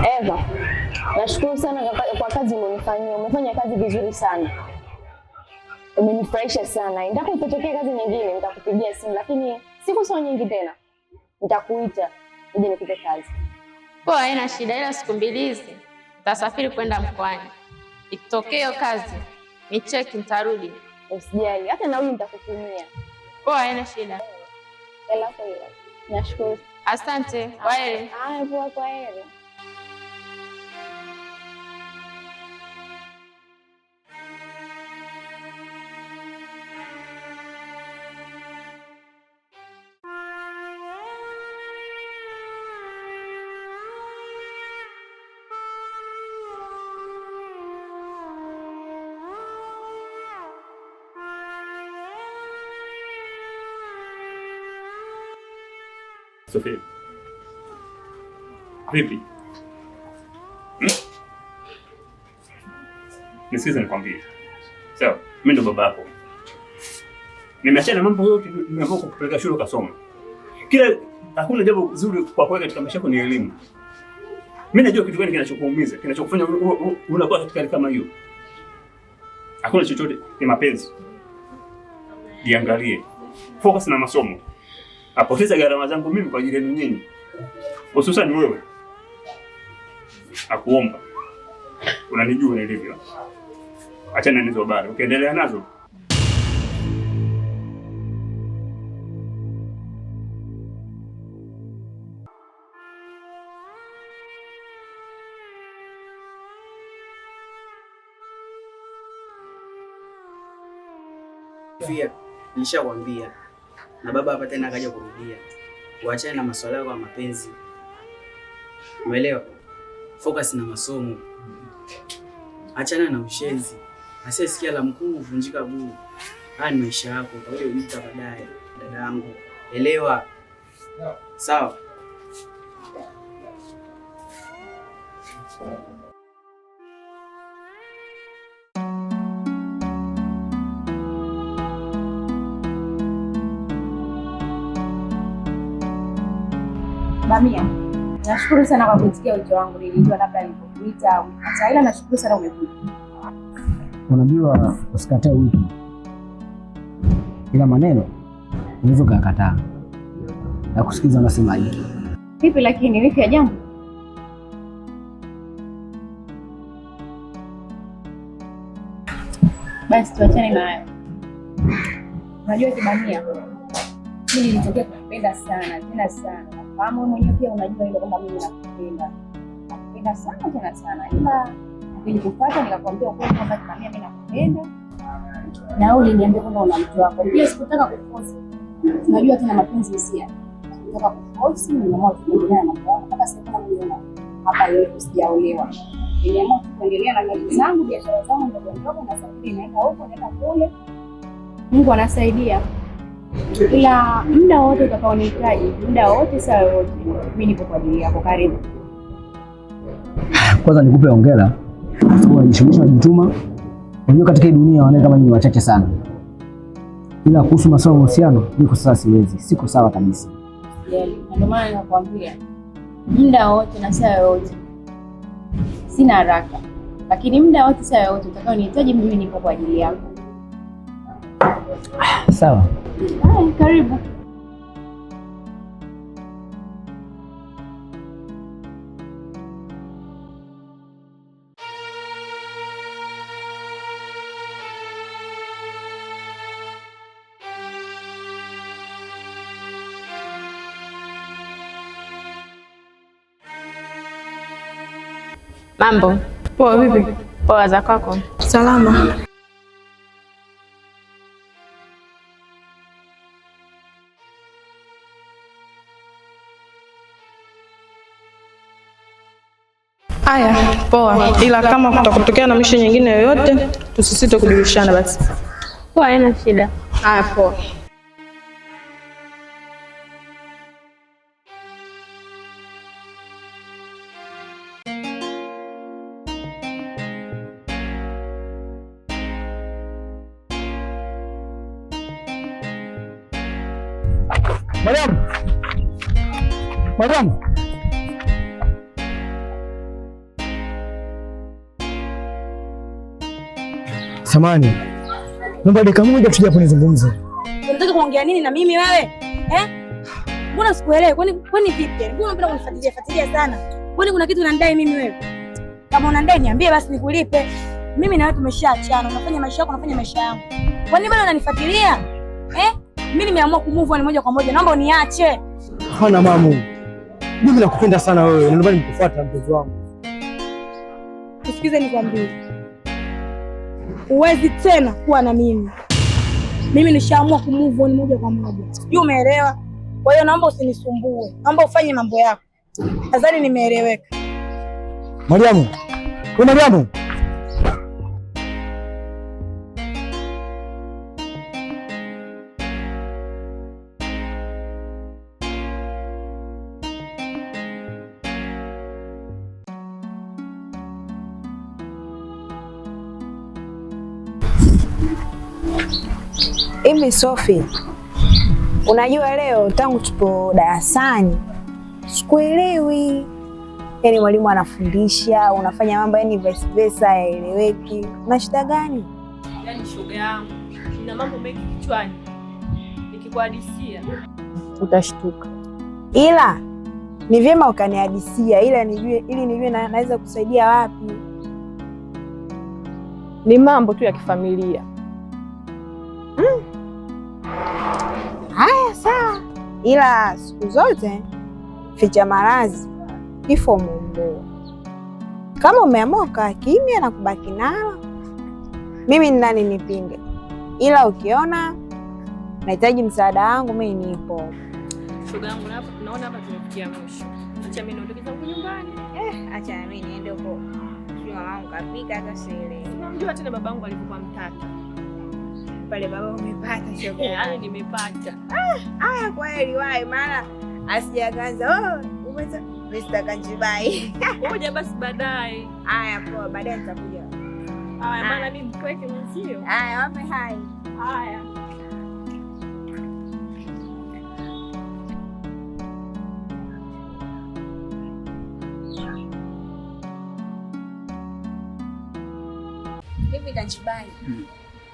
Eva, nashukuru sana kwa kazi umenifanyia. Umefanya kazi vizuri sana. Umenifurahisha sana. Endapo itatokea kazi nyingine nitakupigia simu, lakini siku sio nyingi tena. Nitakuita uje nikupe kazi. Poa, haina shida, ila siku 2 hizi nitasafiri kwenda mkoani. Ikitokea kazi, nicheki nitarudi. Usijali, hata nauli nitakutumia. Poa, haina shida. Hela kwa hela. Nashukuru. Asante. Kwaheri. Haya, poa, kwaheri. Sofia. Vipi? Nisikize nikwambie. Sawa, mimi ndo babako. Nimeachana mambo yote, nimeamua kukupeleka shule ukasoma. Hakuna jambo zuri kwa kweli katika maisha yako ni elimu. Mimi najua kitu gani kinachokuumiza, kinachokufanya unakuwa katika hali kama hiyo. Hakuna chochote, ni mapenzi. Jiangalie. Focus na masomo. Apoteza gharama zangu mimi kwa ajili yenu nyinyi. Hususan wewe. Nakuomba. Unanijua nilivyo. Achana na hizo habari. Ukiendelea nazo Pia nilishakwambia na baba hapa tena akaja kurudia. Uachane na masuala yako ya mapenzi. Umeelewa? Focus na masomo. Achana na ushenzi. Asiyesikia la mkuu huvunjika guu. Haya ni maisha yako, utakuja kujuta baadaye, dada yangu. Elewa. Sawa? Bamia, nashukuru sana kwa kuitikia wito wangu. Nilijua labda nilikuita au hata, ila nashukuru sana umekuja. Unajua usikatae wito, ila maneno unaweza kukataa na kusikiza unasema hivi. Vipi lakini vipi ya jambo? Basi tuachane na hayo. Unajua Kibamia, mimi nilitokea kukupenda sana, tena sana. Kama wewe mwenyewe pia unajua hilo kwamba mimi nakupenda. Nakupenda sana tena sana. Ila nilikupata nikakwambia ukweli kwamba Kibamia mimi nakupenda. Na wewe uliniambia kwamba una mtu wako. Pia sikutaka kuforce. Unajua tena mapenzi hisia. Sikutaka kuforce, niliamua kuendelea na mambo yangu mpaka sasa niona hapa leo sijaolewa. Niliamua kuendelea na kazi zangu, biashara zangu ndogo ndogo, na safari naenda huko naenda kule. Mungu anasaidia. Ila muda wote utakaonihitaji, muda wote saa yote, mimi nipo kwa ajili yako. Karibu. Kwanza nikupe hongera kwa sababu unajishughulisha kujituma. Unajua katika hii dunia wanae kama ni wachache sana. Ila kuhusu masuala ya uhusiano, niko sasa siwezi. Siko sawa kabisa. Ndio maana nakwambia muda wote na saa yote. Sina haraka. Lakini muda wote saa yote utakaonihitaji, mimi nipo kwa ajili yako. Sawa. Hai, karibu. Mambo. Poa, vipi? Poa, za kwako? Salama. Aya, poa. Ila kama kutakutokea na mishe nyingine yoyote, tusisite kujulishana basi. Poa, haina shida. Aya, poa. Madam. Samani, naomba dakika moja tuje hapo nizungumze. Unataka kuongea nini na mimi wewe? Mbona sikuelewi? Kwani vipi? Mbona unapenda kunifuatilia sana? Kwani kuna kitu unanidai mimi wewe? Kama unanidai niambie basi nikulipe. Mimi na wewe tumeshaachana. Unafanya maisha yako, nafanya maisha yangu. Kwani bado unanifuatilia? Mimi nimeamua kumove on moja kwa moja. Naomba uniache. Hana mamu. Mimi nakupenda sana wewe. Naomba nikufuate mpenzi wangu. Usikize nikwambie. Huwezi tena kuwa na mimi. Mimi nishaamua kumove on moja kwa moja. Sijui umeelewa? Kwa hiyo naomba usinisumbue. Naomba ufanye mambo yako. Nadhani nimeeleweka. Mariamu. Wewe Mariamu. Hivi Sophie, unajua leo tangu tupo darasani sikuelewi. Yaani mwalimu anafundisha, unafanya mambo yani vice versa yaeleweki. Una shida gani? Yaani shoga yangu, nina mambo mengi kichwani. Nikikuhadisia utashtuka. Ila ni vyema ukanihadisia ili nijue naweza kusaidia wapi. Ni mambo tu ya kifamilia. Haya sawa. Ila siku zote ficha maradhi kifo mumbua. Kama umeamua kaa kimya na kubaki nalo, mimi ni nani nipinge? Ila ukiona nahitaji msaada wangu mimi nipo. Shoga yangu, naona hapa tumefikia mwisho. Acha mimi niondoke zangu nyumbani. Acha mimi niende huko. Sio mamangu kapika hata sile. Unamjua tena babangu alikuwa mtata. Pale baba umepata shoga. Yaani nimepata. Haya kweli wae, maana asijaanza umeza Mr. Kanjibai. Ngoja basi baadaye. Haya poa, baadaye nitakuja. Haya maana mimi mkweke mzio. Haya wape hai. Haya. Hivi Kanjibai.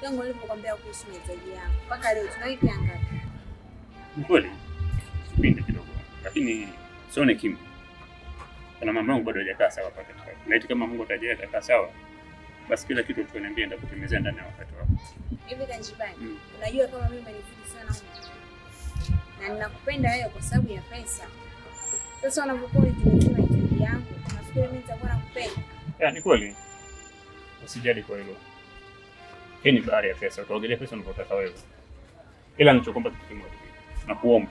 Yangu nilipokuambia kuhusu mahitaji yangu. Mpaka leo tunawiki ngapi? Ni kweli. Sipinde kidogo. Lakini sione kimya. Kuna mambo yangu bado hajakaa sawa pale. Na eti kama Mungu atajakaa sawa, basi kila kitu tukaniambia ndio kutimizia ndani ya wakati wako. Hivi Kanjibai, unajua kama mimi umenizidi sana na ninakupenda wewe kwa sababu ya pesa. Sasa unapokuwa unitimizia mahitaji yangu, nafikiri mimi nitakuwa nakupenda. Ni kweli. Usijali kwa hilo. Hii ni bahari ya pesa, utaogelea pesa unapotaka wewe. Ila ninachokuomba kitu kimoja. Nakuomba.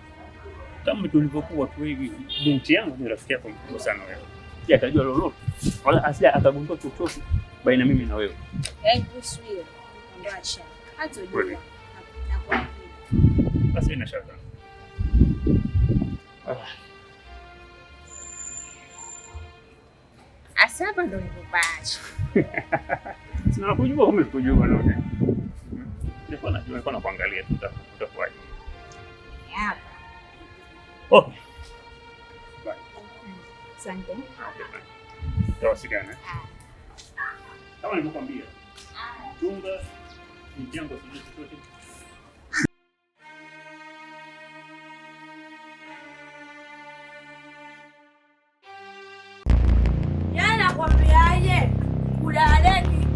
Kama tulivyokuwa tu hivi, binti yangu ni rafiki yako mkubwa sana wewe. Pia atajua lolote. Wala asija akagundua chochote baina mimi na wewe. Kuhusu hiyo, ndio acha. Hata ujue. Na kwa hiyo. Basi ina shaka. Asaba ndo nikupacha. Sina kujua umekujua naona. Nilikuwa nakuangalia tu utakuwaje. Hapa. Okay. Bye. Asante. Okay, bye. Tawasiliana. Kama nilivyokuambia. Chunga mjango chochote. Yana kwambiaje? Kudadeki.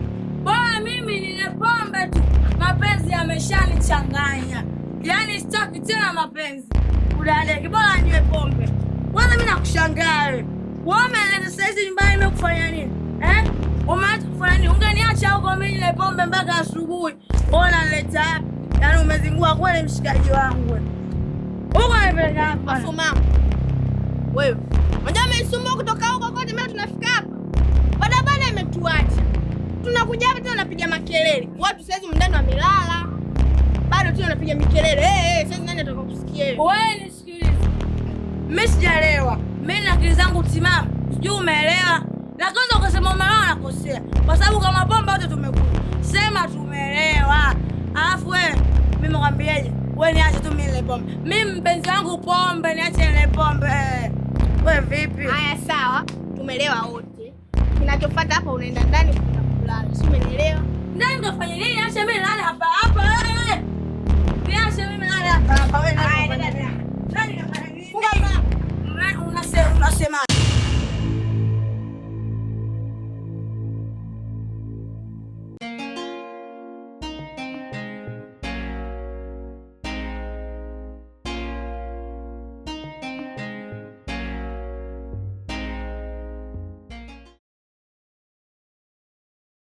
Bora mimi nile pombe tu. Mapenzi yameshanichanganya. Yaani sitaki tena mapenzi. Kudadeki. Bora niwe pombe. Kwanza mimi nakushangaa wewe. Wewe umeleta saizi nyumbani nimekufanya nini? Umeacha kufanya nini? Ungeniacha huko mimi nile pombe mpaka asubuhi. Ona nileta hapa. Yaani umezingua kweli mshikaji wangu wewe. Huko nimepeleka hapa. Afu mama. Wewe, unajua mmeisumbua kutoka huko kote mimi tunafika hapa. Barabara imetuacha. Tunakuja hapa tena tunapiga makelele. Watu saizi ndani wamelala. Bado tu tunapiga mikelele. Saizi nani atakakusikia wewe? Wewe nisikilize. Mimi sijaelewa. Mimi na akili zangu timamu. Sijui umeelewa. Na kwanza ukasema umeelewa nakosea. Kwa sababu kama pombe wote tumekuja. Sema tumeelewa. Alafu wewe mimi nakwambiaje? Wewe niache tu mimi ile pombe. Mimi mpenzi wangu pombe, niache ile pombe. Wewe vipi? Haya sawa, tumeelewa wote. Kinachofuata hapa unaenda ndani kulala. Si umeelewa? Ndani ndo fanya nini? Acha mimi nilale